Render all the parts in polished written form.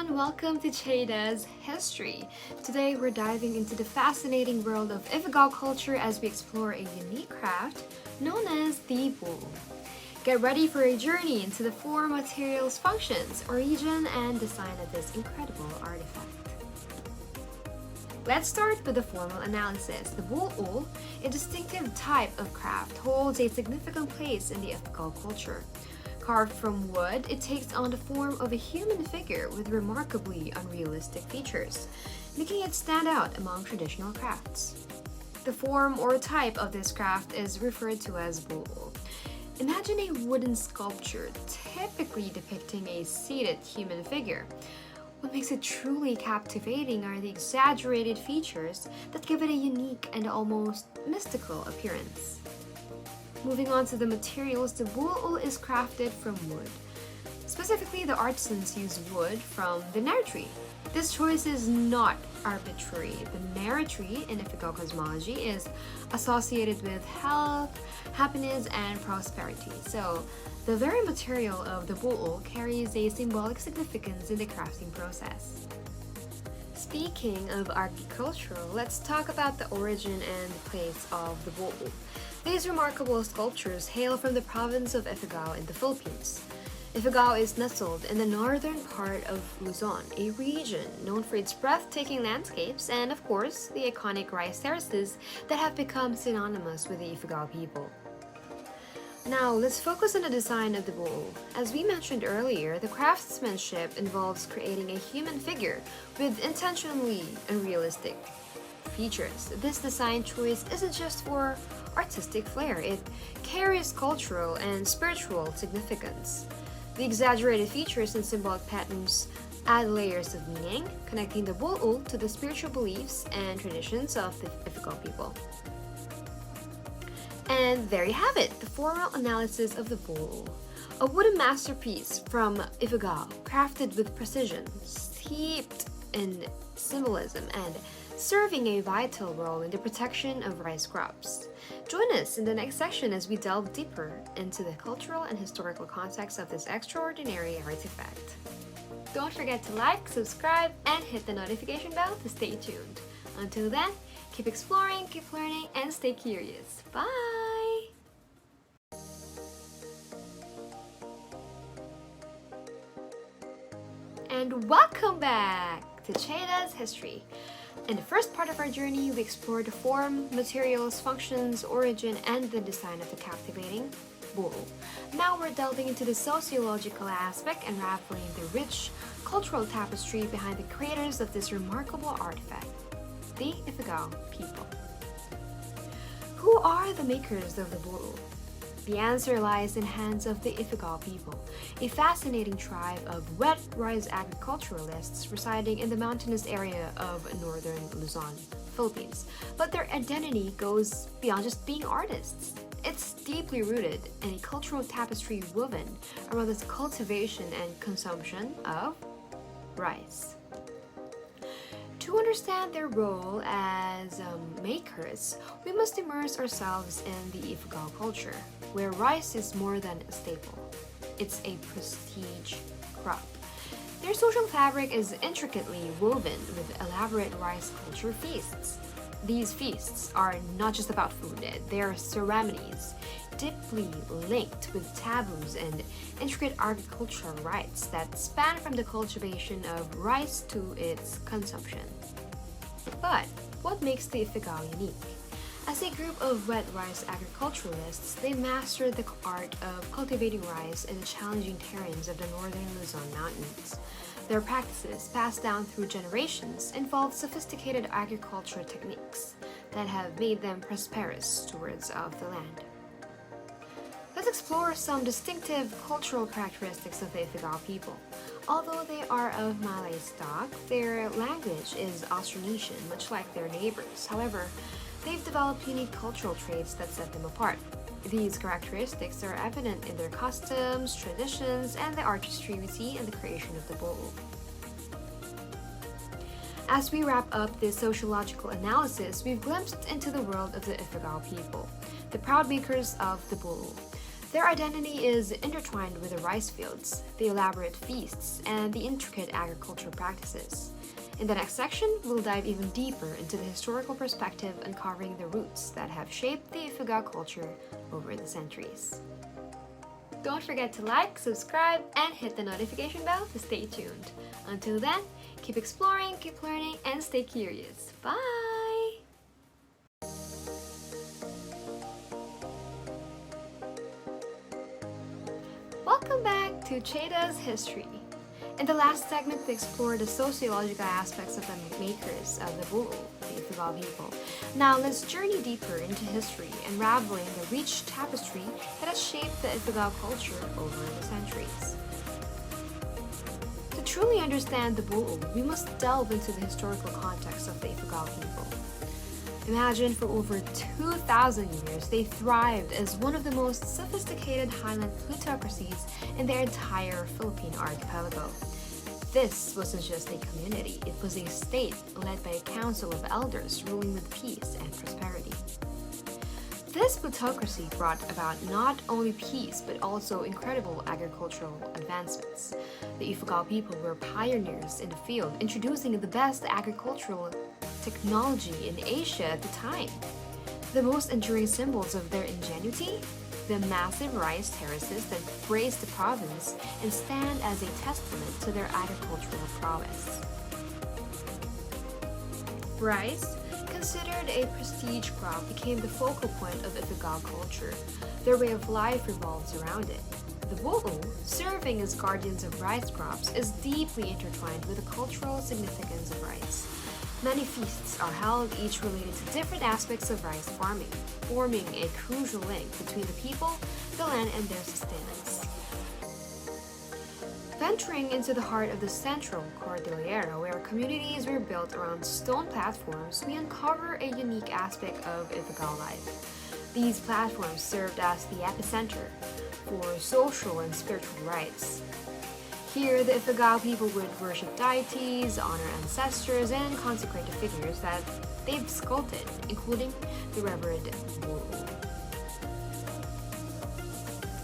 everyone, welcome to Chae's History. Today we're diving into the fascinating world of Ifugao culture as we explore a unique craft known as the Bulul. Get ready for a journey into the form, materials, functions, origin, and design of this incredible artifact. Let's start with the formal analysis. The Bulul, a distinctive type of craft, holds a significant place in the Ifugao culture. Carved from wood, it takes on the form of a human figure with remarkably unrealistic features, making it stand out among traditional crafts. The form or type of this craft is referred to as bulul. Imagine a wooden sculpture typically depicting a seated human figure. What makes it truly captivating are the exaggerated features that give it a unique and almost mystical appearance. Moving on to the materials, the bulul is crafted from wood. Specifically, the artisans use wood from the nar tree. This choice is not arbitrary. The nar tree in Ifugao cosmology is associated with health, happiness, and prosperity. So, the very material of the bulul carries a symbolic significance in the crafting process. Speaking of agricultural, let's talk about the origin and place of the bulul. These remarkable sculptures hail from the province of Ifugao in the Philippines. Ifugao is nestled in the northern part of Luzon, a region known for its breathtaking landscapes and, of course, the iconic rice terraces that have become synonymous with the Ifugao people. Now, let's focus on the design of the bulul. As we mentioned earlier, the craftsmanship involves creating a human figure with intentionally unrealistic features. This design choice isn't just for artistic flair, it carries cultural and spiritual significance. The exaggerated features and symbolic patterns add layers of meaning, connecting the bulul to the spiritual beliefs and traditions of the Ifugao people. And there you have it, the formal analysis of the bulul. A wooden masterpiece from Ifugao, crafted with precision, steeped in symbolism, and serving a vital role in the protection of rice crops. Join us in the next section as we delve deeper into the cultural and historical context of this extraordinary artifact. Don't forget to like, subscribe, and hit the notification bell to stay tuned. Until then, keep exploring, keep learning, and stay curious. Bye! And welcome back to Chae's History. In the first part of our journey, we explored the form, materials, functions, origin, and the design of the captivating bulul. Now we're delving into the sociological aspect and unraveling the rich cultural tapestry behind the creators of this remarkable artifact, the Ifugao people. Who are the makers of the bulul? The answer lies in the hands of the Ifugao people, a fascinating tribe of wet rice agriculturalists residing in the mountainous area of northern Luzon, Philippines. But their identity goes beyond just being artists. It's deeply rooted in a cultural tapestry woven around the cultivation and consumption of rice. To understand their role as makers, we must immerse ourselves in the Ifugao culture, where rice is more than a staple. It's a prestige crop. Their social fabric is intricately woven with elaborate rice culture feasts. These feasts are not just about food, they are ceremonies deeply linked with taboos and intricate agricultural rites that span from the cultivation of rice to its consumption. But what makes the Ifugao unique? As a group of wet rice agriculturalists, they mastered the art of cultivating rice in the challenging terrains of the northern Luzon mountains. Their practices, passed down through generations, involve sophisticated agricultural techniques that have made them prosperous stewards of the land. Let's explore some distinctive cultural characteristics of the Ifugao people. Although they are of Malay stock, their language is Austronesian, much like their neighbors. However, they've developed unique cultural traits that set them apart. These characteristics are evident in their customs, traditions, and the artistry we see in the creation of the bulul. As we wrap up this sociological analysis, we've glimpsed into the world of the Ifugao people, the proud makers of the bulul. Their identity is intertwined with the rice fields, the elaborate feasts, and the intricate agricultural practices. In the next section, we'll dive even deeper into the historical perspective, uncovering the roots that have shaped the Ifugao culture over the centuries. Don't forget to like, subscribe, and hit the notification bell to stay tuned. Until then, keep exploring, keep learning, and stay curious. Bye! Welcome back to Chae's History. In the last segment, we explored the sociological aspects of the makers of the Bulul, the Ifugao people. Now let's journey deeper into history, unraveling the rich tapestry that has shaped the Ifugao culture over the centuries. To truly understand the Bulul, we must delve into the historical context of the Ifugao people. Imagine for over 2,000 years, they thrived as one of the most sophisticated highland plutocracies in their entire Philippine archipelago. This wasn't just a community, it was a state led by a council of elders ruling with peace and prosperity. This plutocracy brought about not only peace but also incredible agricultural advancements. The Ifugao people were pioneers in the field, introducing the best agricultural technology in Asia at the time. The most enduring symbols of their ingenuity? The massive rice terraces that grace the province and stand as a testament to their agricultural prowess. Rice, considered a prestige crop, became the focal point of Ifugao culture. Their way of life revolves around it. The Bulul, serving as guardians of rice crops, is deeply intertwined with the cultural significance of rice. Many feasts are held, each related to different aspects of rice farming, forming a crucial link between the people, the land, and their sustenance. Venturing into the heart of the central Cordillera, where communities were built around stone platforms, we uncover a unique aspect of Ifugao life. These platforms served as the epicenter for social and spiritual rites. Here, the Ifugao people would worship deities, honor ancestors, and consecrate the figures that they've sculpted, including the revered Bulul.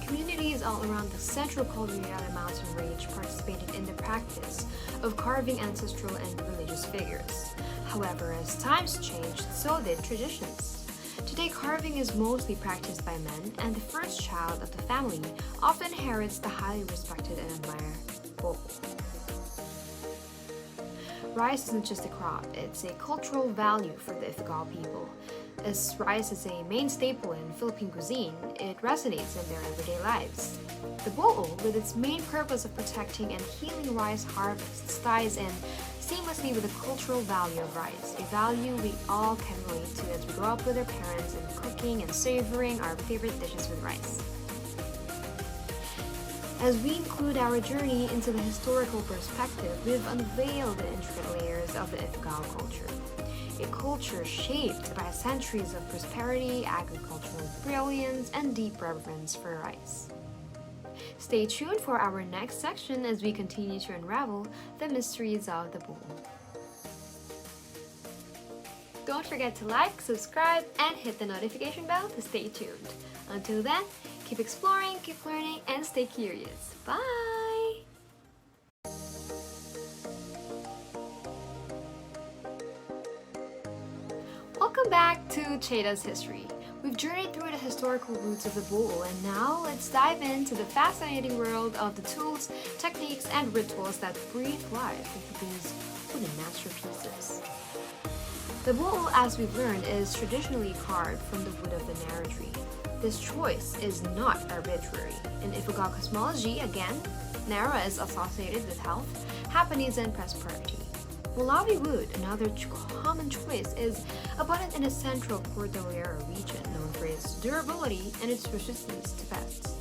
Communities all around the central Cordillera mountain range participated in the practice of carving ancestral and religious figures. However, as times changed, so did traditions. Today, carving is mostly practiced by men, and the first child of the family often inherits the highly respected and admired Bulul. Rice isn't just a crop, it's a cultural value for the Ifugao people. As rice is a main staple in Philippine cuisine, it resonates in their everyday lives. The Bulul, with its main purpose of protecting and healing rice harvests, ties in seamlessly with the cultural value of rice, a value we all can relate to as we grow up with our parents in cooking and savoring our favorite dishes with rice. As we include our journey into the historical perspective, we've unveiled the intricate layers of the Ifugao culture. A culture shaped by centuries of prosperity, agricultural brilliance, and deep reverence for rice. Stay tuned for our next section as we continue to unravel the mysteries of the Bulul. Don't forget to like, subscribe, and hit the notification bell to stay tuned. Until then, keep exploring, keep learning, and stay curious. Bye! Welcome back to Chae's History. We've journeyed through the historical roots of the Bulul, and now let's dive into the fascinating world of the tools, techniques, and rituals that breathe life into these wooden masterpieces. The Bulul, as we've learned, is traditionally carved from the wood of the narrow tree. This choice is not arbitrary. In Ifugao cosmology, again, Nara is associated with health, happiness, and prosperity. Malawi wood, another common choice, is abundant in the central Cordillera region, known for its durability and its resistance to pests.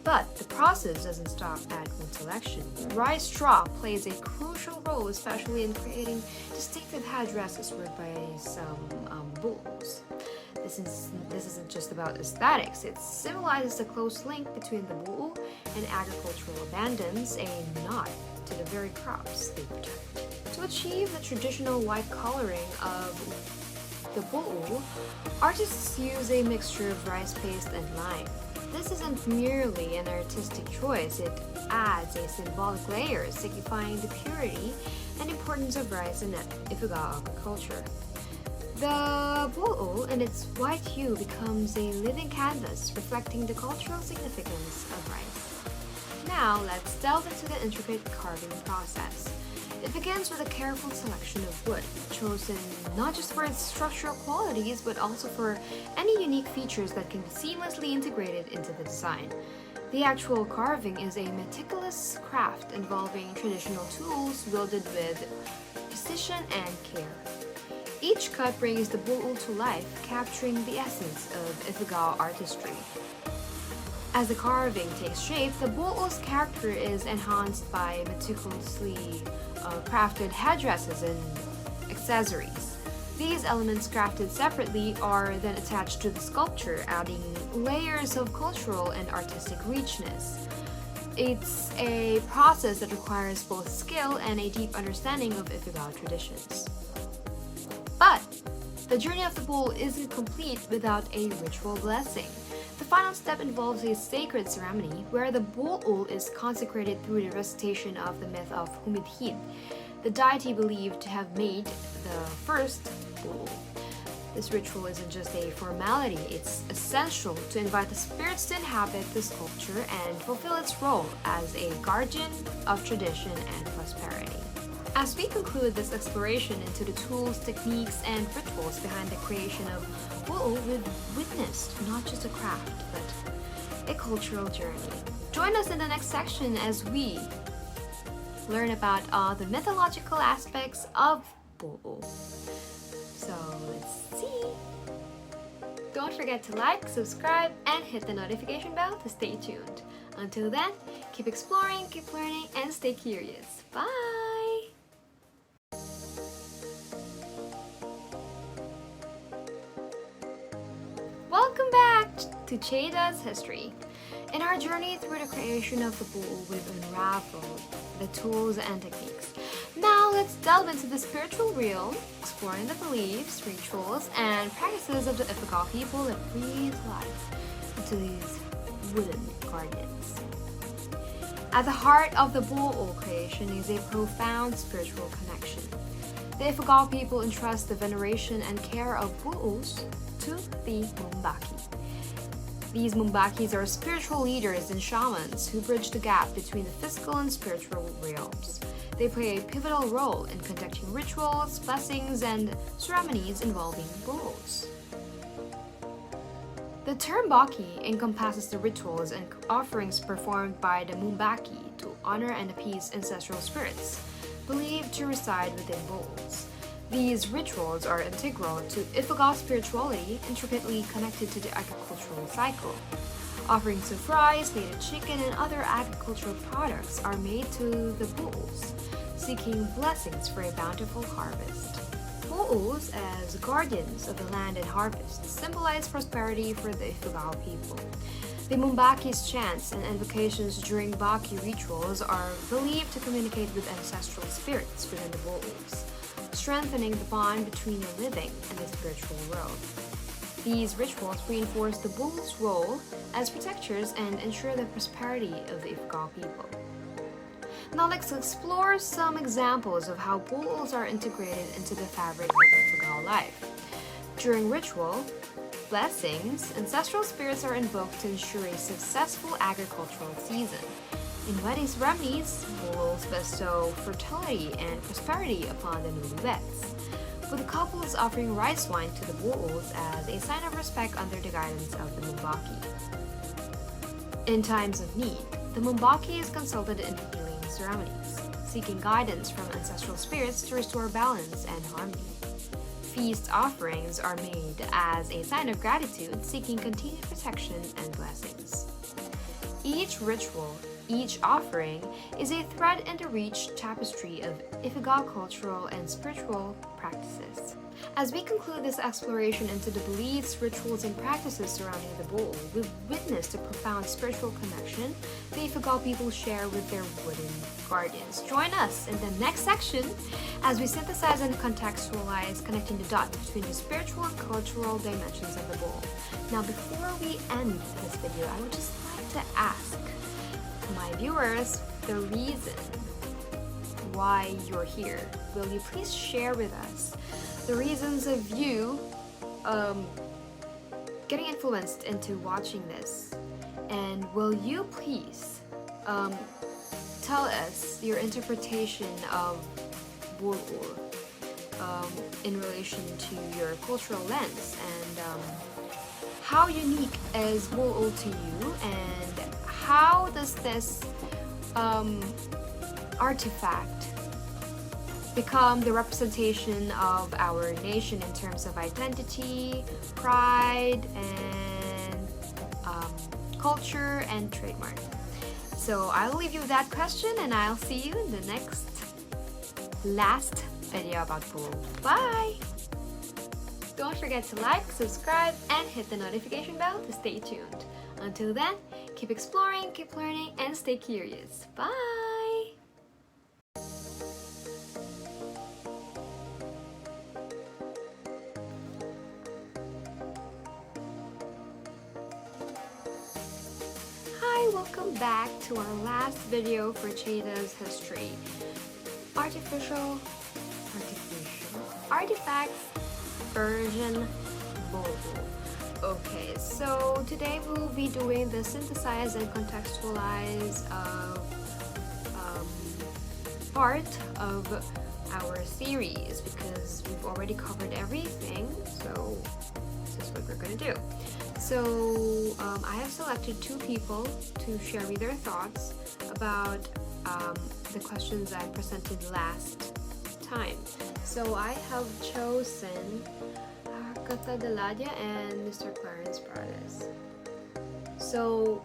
But the process doesn't stop at wood selection. Rice straw plays a crucial role, especially in creating distinctive headdresses worked by some Bululs. This isn't just about aesthetics, it symbolizes the close link between the Bulul and agricultural abundance, a nod to the very crops they protect. To achieve the traditional white coloring of the Bulul, artists use a mixture of rice paste and lime. this isn't merely an artistic choice, it adds a symbolic layer signifying the purity and importance of rice in Ifugao agriculture. The Bulul in its white hue becomes a living canvas reflecting the cultural significance of rice. Now let's delve into the intricate carving process. It begins with a careful selection of wood, chosen not just for its structural qualities but also for any unique features that can be seamlessly integrated into the design. The actual carving is a meticulous craft involving traditional tools wielded with precision and care. Each cut brings the Bulul to life, capturing the essence of Ifugao artistry. As the carving takes shape, the Bulul's character is enhanced by meticulously crafted headdresses and accessories. These elements, crafted separately, are then attached to the sculpture, adding layers of cultural and artistic richness. It's a process that requires both skill and a deep understanding of Ifugao traditions. But the journey of the Bulul isn't complete without a ritual blessing. The final step involves a sacred ceremony where the Bulul is consecrated through the recitation of the myth of Humidhid, the deity believed to have made the first Bulul. This ritual isn't just a formality, it's essential to invite the spirits to inhabit the sculpture and fulfill its role as a guardian of tradition and prosperity. As we conclude this exploration into the tools, techniques, and rituals behind the creation of Bulul, we've witnessed not just a craft, but a cultural journey. Join us in the next section as we learn about all the mythological aspects of Bulul. So let's see. Don't forget to like, subscribe, and hit the notification bell to stay tuned. Until then, keep exploring, keep learning, and stay curious. Bye! Welcome back to Chae's History. In our journey through the creation of the Bulul, we've unraveled the tools and techniques. Now let's delve into the spiritual realm, exploring the beliefs, rituals, and practices of the Ifugao people that breathe life into these wooden guardians. At the heart of the Bulul creation is a profound spiritual connection. The Ifugao people entrust the veneration and care of Bululs to the Mumbaki. These Mumbakis are spiritual leaders and shamans who bridge the gap between the physical and spiritual realms. They play a pivotal role in conducting rituals, blessings, and ceremonies involving Bululs. The term Baki encompasses the rituals and offerings performed by the Mumbaki to honor and appease ancestral spirits, believed to reside within Bululs. These rituals are integral to Ifugao spirituality, intricately connected to the agricultural cycle. Offerings of rice, native chicken, and other agricultural products are made to the Bululs, seeking blessings for a bountiful harvest. Bululs, as guardians of the land and harvest, symbolize prosperity for the Ifugao people. The Mumbaki's chants and invocations during Baki rituals are believed to communicate with ancestral spirits within the Bululs, strengthening the bond between the living and the spiritual world. These rituals reinforce the Bulul's role as protectors and ensure the prosperity of the Ifugao people. Now let's explore some examples of how Bululs are integrated into the fabric of Ifugao life. During ritual blessings, ancestral spirits are invoked to ensure a successful agricultural season. In wedding ceremonies, Bululs bestow fertility and prosperity upon the newlyweds, with the couples offering rice wine to the Bululs as a sign of respect under the guidance of the Mumbaki. In times of need, the Mumbaki is consulted in healing ceremonies, seeking guidance from ancestral spirits to restore balance and harmony. Feast offerings are made as a sign of gratitude, seeking continued protection and blessings. Each ritual, each offering, is a thread in the rich tapestry of Ifugao cultural and spiritual practices. As we conclude this exploration into the beliefs, rituals, and practices surrounding the Bulul, we've witnessed a profound spiritual connection the Ifugao people share with their wooden guardians. Join us in the next section as we synthesize and contextualize, connecting the dots between the spiritual and cultural dimensions of the Bulul. Now, before we end this video, I would just like to ask my viewers the reason why you're here. Will you please share with us the reasons of you getting influenced into watching this? And will you please tell us your interpretation of Bulul in relation to your cultural lens, and how unique is Bulul to you, and how does this artifact become the representation of our nation in terms of identity, pride, and culture and trademark. So I will leave you with that question, and I'll see you in the last video about Bulul. Bye! Don't forget to like, subscribe, and hit the notification bell to stay tuned. Until then, keep exploring, keep learning, and stay curious. Bye! Hi, welcome back to our last video for Chae's history. Artifacts version Bulul. Okay, so today we'll be doing the synthesize and contextualize part of our series, because we've already covered everything, so this is what we're gonna do. So I have selected two people to share me their thoughts about the questions I presented last time. So I have chosen Agatha, Deladia, and Mr. Clarence, Prades. So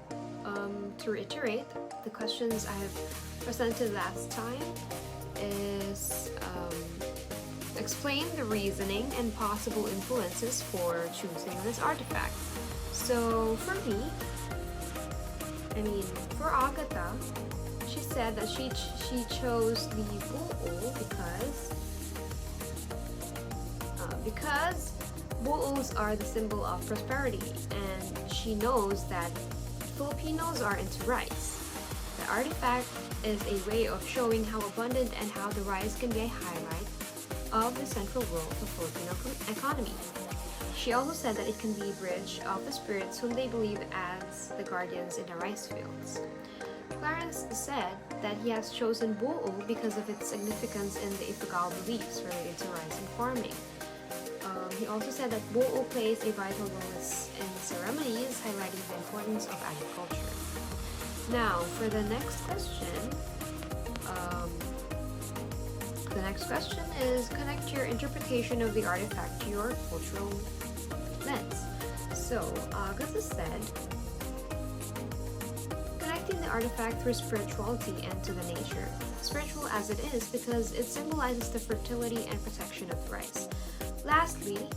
to reiterate, the questions I have presented last time is explain the reasoning and possible influences for choosing this artifact. So for me, for Agatha, she said that she chose the Bulul because Bululs are the symbol of prosperity, and she knows that Filipinos are into rice. The artifact is a way of showing how abundant and how the rice can be a highlight of the central role of the Filipino economy. She also said that it can be a bridge of the spirits whom they believe as the guardians in the rice fields. Clarence said that he has chosen Bulul because of its significance in the Ifugao beliefs related to rice and farming. He also said that Bulul plays a vital role in ceremonies, highlighting the importance of agriculture. Now, for the next question, is connect your interpretation of the artifact to your cultural lens. So, Agatha said, connecting the artifact through spirituality and to the nature. Spiritual as it is because it symbolizes the fertility and protection of rice. Lastly,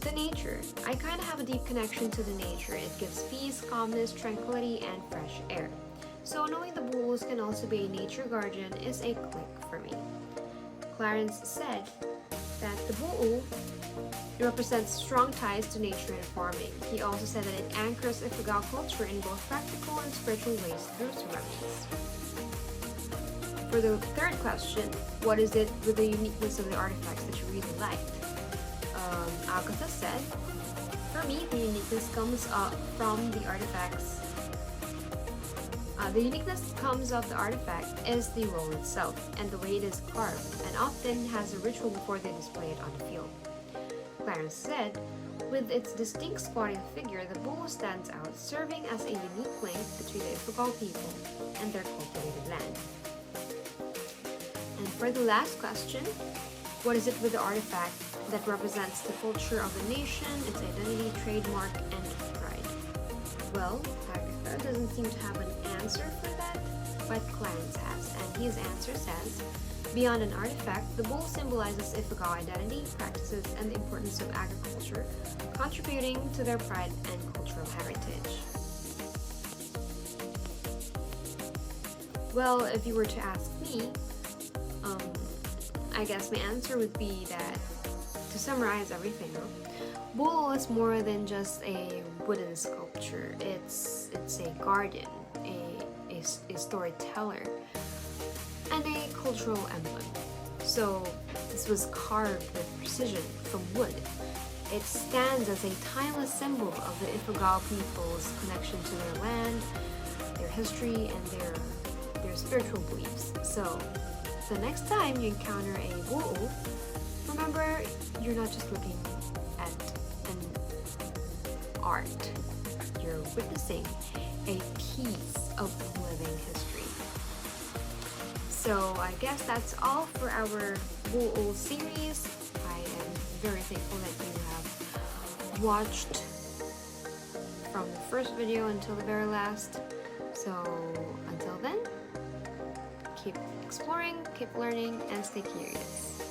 the nature. I kind of have a deep connection to the nature. It gives peace, calmness, tranquility, and fresh air. So knowing the Bululs can also be a nature guardian is a click for me. Clarence said that the Bulul represents strong ties to nature and farming. He also said that it anchors Ifugao culture in both practical and spiritual ways through ceremonies. For the third question, what is it with the uniqueness of the artifacts that you really liked? Agatha said, for me, the uniqueness comes from the artifacts. The uniqueness comes of the artifact is the role itself and the way it is carved, and often has a ritual before they display it on the field. Clarence said, with its distinct squatting figure, the Bulul stands out, serving as a unique link between the Ifugao people and their cultivated land. And for the last question, what is it with the artifact that represents the culture of the nation, its identity, trademark, and pride? Well, Agatha doesn't seem to have an answer for that, but Clarence has, and his answer says, Beyond an artifact, the bull symbolizes Ifugao identity, practices, and the importance of agriculture, contributing to their pride and cultural heritage. Well, if you were to ask me, I guess my answer would be that, to summarize everything, Bulul is more than just a wooden sculpture. It's a guardian, a storyteller, and a cultural emblem. So this was carved with precision from wood. It stands as a timeless symbol of the Ifugao people's connection to their land, their history, and their spiritual beliefs. So the next time you encounter a Bulul, remember you're not just looking at an art. You're witnessing a piece of living history. So I guess that's all for our Bulul series. I am very thankful that you have watched from the first video until the very last. So until then, keep exploring, keep learning, and stay curious.